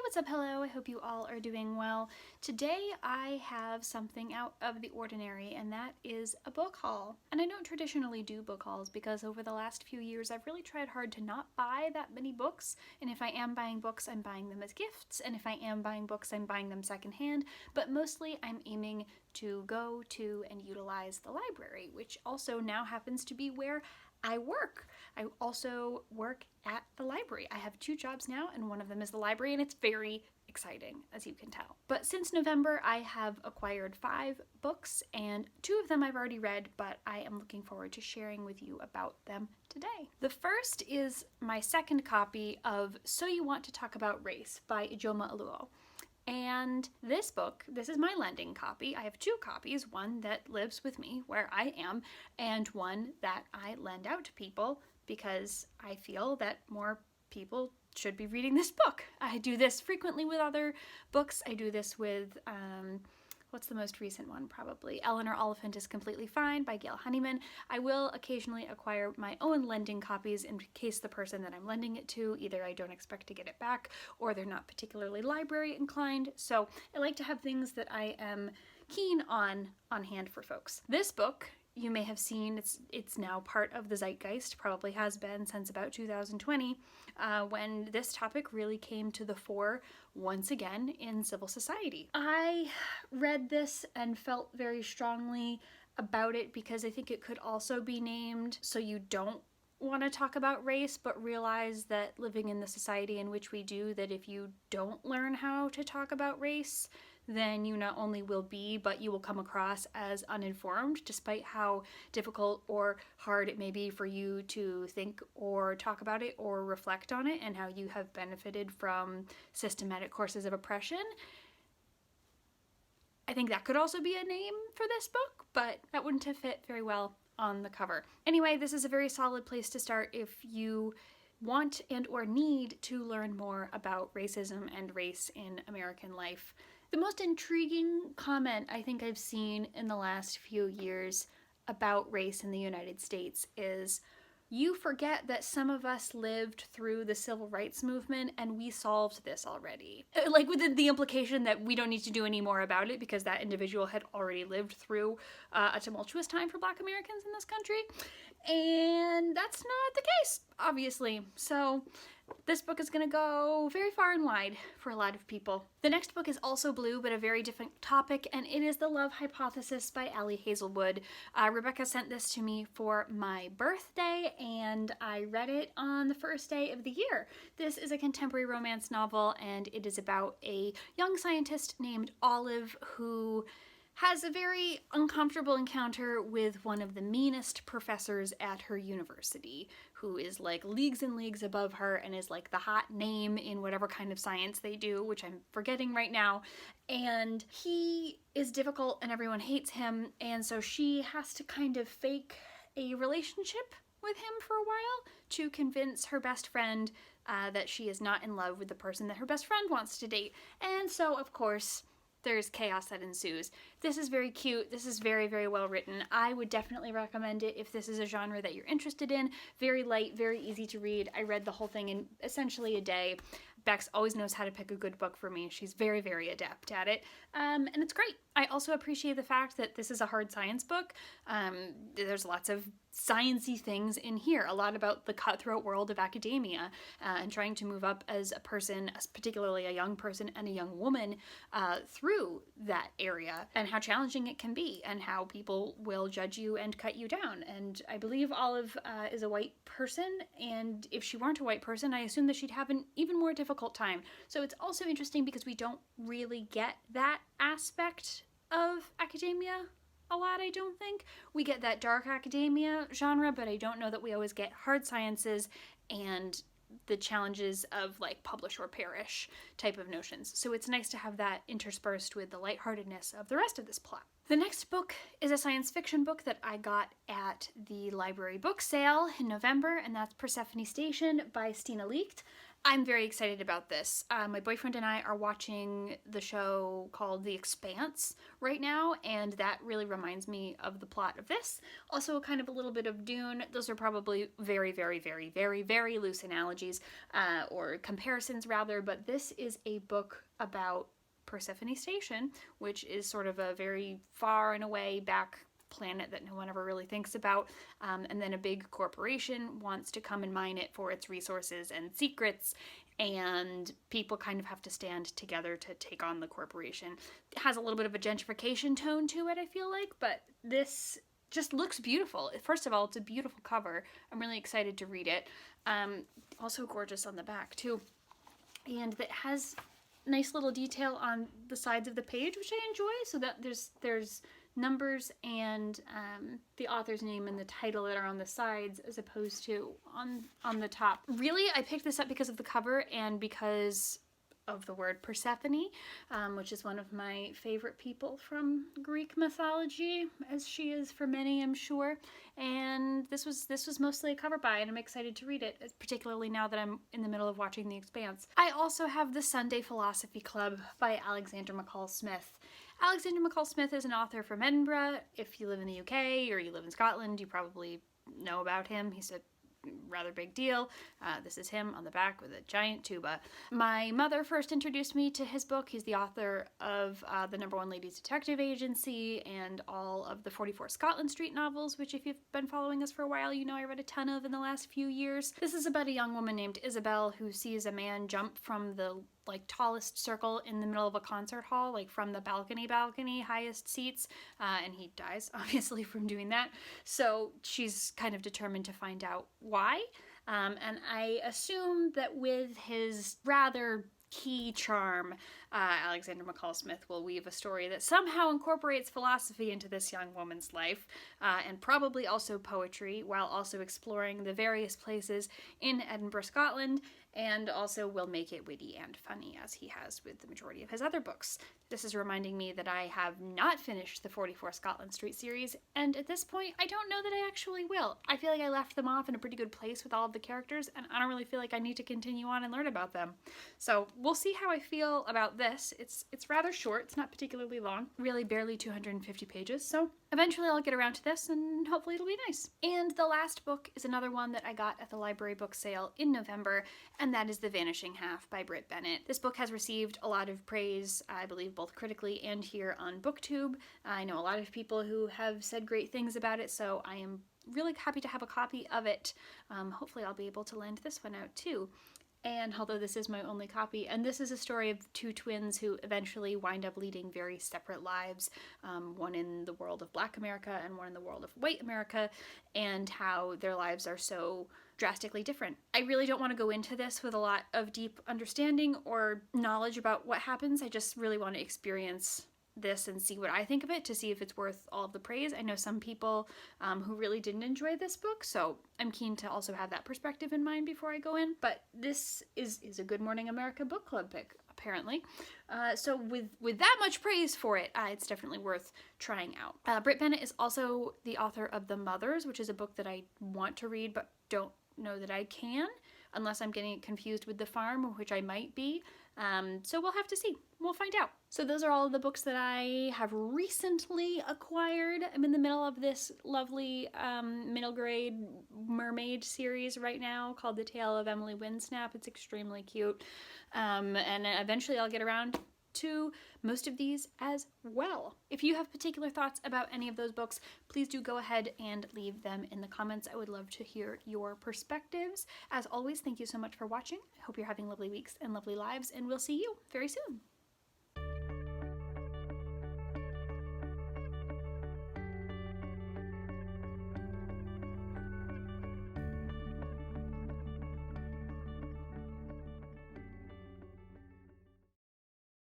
What's up, hello? I hope you all are doing well. Today I have something out of the ordinary, and that is a book haul. And I don't traditionally do book hauls because over the last few years I've really tried hard to not buy that many books, and if I am buying books, I'm buying them as gifts, and if I am buying books, I'm buying them secondhand, but mostly I'm aiming to go to and utilize the library, which also now happens to be where I work. I also work at the library. I have two jobs now, and one of them is the library, and it's very exciting, as you can tell. But since November, I have acquired 5 books, and 2 of them I've already read, but I am looking forward to sharing with you about them today. The first is my second copy of So You Want to Talk About Race by Ijoma Oluo. And this book, this is my lending copy. I have 2 copies, one that lives with me where I am, and one that I lend out to people because I feel that more people should be reading this book. I do this frequently with other books. I do this with, what's the most recent one? Probably Eleanor Oliphant is Completely Fine by Gail Honeyman. I will occasionally acquire my own lending copies in case the person that I'm lending it to, either I don't expect to get it back or they're not particularly library inclined. So I like to have things that I am keen on hand for folks. This book, you may have seen, it's now part of the zeitgeist, probably has been since about 2020, when this topic really came to the fore once again in civil society. I read this and felt very strongly about it because I think it could also be named So You Don't Want to Talk About Race, but realize that living in the society in which we do, that if you don't learn how to talk about race, then you not only will be, but you will come across as uninformed, despite how difficult or hard it may be for you to think or talk about it or reflect on it, and how you have benefited from systematic courses of oppression. I think that could also be a name for this book, but that wouldn't have fit very well on the cover. Anyway, this is a very solid place to start if you want and or need to learn more about racism and race in American life. The most intriguing comment I think I've seen in the last few years about race in the United States is, you forget that some of us lived through the civil rights movement and we solved this already. Like with the implication that we don't need to do any more about it because that individual had already lived through a tumultuous time for Black Americans in this country. And that's not the case, obviously. So this book is going to go very far and wide for a lot of people. The next book is also blue, but a very different topic, and it is The Love Hypothesis by Ali Hazelwood. Rebecca sent this to me for my birthday, and I read it on the first day of the year. This is a contemporary romance novel, and it is about a young scientist named Olive who has a very uncomfortable encounter with one of the meanest professors at her university, who is like leagues and leagues above her and is like the hot name in whatever kind of science they do, which I'm forgetting right now. And he is difficult and everyone hates him, and so she has to kind of fake a relationship with him for a while to convince her best friend that she is not in love with the person that her best friend wants to date. And so, of course, there's chaos that ensues. This is very cute. This is very, very well written. I would definitely recommend it if this is a genre that you're interested in. Very light, very easy to read. I read the whole thing in essentially a day. Bex always knows how to pick a good book for me. She's very, very adept at it. And it's great. I also appreciate the fact that this is a hard science book. There's lots of sciencey things in here, a lot about the cutthroat world of academia and trying to move up as a person, as particularly a young person and a young woman, through that area, and how challenging it can be, and how people will judge you and cut you down. And I believe Olive is a white person, and if she weren't a white person, I assume that she'd have an even more difficult time. So it's also interesting because we don't really get that aspect of academia a lot, I don't think. We get that dark academia genre, but I don't know that we always get hard sciences and the challenges of like publish or perish type of notions. So it's nice to have that interspersed with the lightheartedness of the rest of this plot. The next book is a science fiction book that I got at the library book sale in November, and that's Persephone Station by Stina Leekt. I'm very excited about this. My boyfriend and I are watching the show called The Expanse right now, and that really reminds me of the plot of this. Also, kind of a little bit of Dune. Those are probably very, very, very, very, very loose analogies, or comparisons rather, but this is a book about Persephone Station, which is sort of a very far and away back planet that no one ever really thinks about, and then a big corporation wants to come and mine it for its resources and secrets, and people kind of have to stand together to take on the corporation. It has a little bit of a gentrification tone to it, I feel like, but this just looks beautiful. First of all, it's a beautiful cover. I'm really excited to read it. Also gorgeous on the back too, and it has nice little detail on the sides of the page, which I enjoy, so that there's numbers and the author's name and the title that are on the sides as opposed to on the top. Really, I picked this up because of the cover and because of the word Persephone, which is one of my favorite people from Greek mythology, as she is for many, I'm sure. And this was mostly a cover buy, and I'm excited to read it, particularly now that I'm in the middle of watching The Expanse. I also have The Sunday Philosophy Club by Alexander McCall Smith. Alexander McCall Smith is an author from Edinburgh. If you live in the UK or you live in Scotland, you probably know about him. He's a rather big deal. This is him on the back with a giant tuba. My mother first introduced me to his book. He's the author of The Number One Ladies Detective Agency and all of the 44 Scotland Street novels, which if you've been following us for a while, you know I read a ton of in the last few years. This is about a young woman named Isabel who sees a man jump from the tallest circle in the middle of a concert hall, from the balcony, highest seats, and he dies, obviously, from doing that. So she's kind of determined to find out why, and I assume that with his rather key charm, Alexander McCall Smith will weave a story that somehow incorporates philosophy into this young woman's life, and probably also poetry, while also exploring the various places in Edinburgh, Scotland, and also will make it witty and funny, as he has with the majority of his other books. This is reminding me that I have not finished the 44 Scotland Street series, and at this point, I don't know that I actually will. I feel like I left them off in a pretty good place with all of the characters, and I don't really feel like I need to continue on and learn about them. So we'll see how I feel about this. It's rather short. It's not particularly long. Really barely 250 pages, so eventually I'll get around to this, and hopefully it'll be nice. And the last book is another one that I got at the library book sale in November, and that is The Vanishing Half by Britt Bennett. This book has received a lot of praise, I believe both critically and here on BookTube. I know a lot of people who have said great things about it, so I am really happy to have a copy of it. Hopefully I'll be able to lend this one out too. And although this is my only copy, and this is a story of two twins who eventually wind up leading very separate lives, one in the world of Black America and one in the world of white America, and how their lives are so drastically different. I really don't want to go into this with a lot of deep understanding or knowledge about what happens. I just really want to experience this and see what I think of it to see if it's worth all of the praise. I know some people who really didn't enjoy this book, so I'm keen to also have that perspective in mind before I go in. But this is a Good Morning America book club pick, apparently. So with that much praise for it, it's definitely worth trying out. Britt Bennett is also the author of The Mothers, which is a book that I want to read but don't know that I can, unless I'm getting it confused with The Farm, which I might be. So we'll have to see. We'll find out. So those are all of the books that I have recently acquired. I'm in the middle of this lovely middle grade mermaid series right now called The Tale of Emily Winsnap. It's extremely cute. And eventually I'll get around to most of these as well. If you have particular thoughts about any of those books, please do go ahead and leave them in the comments. I would love to hear your perspectives. As always, thank you so much for watching. I hope you're having lovely weeks and lovely lives, and we'll see you very soon.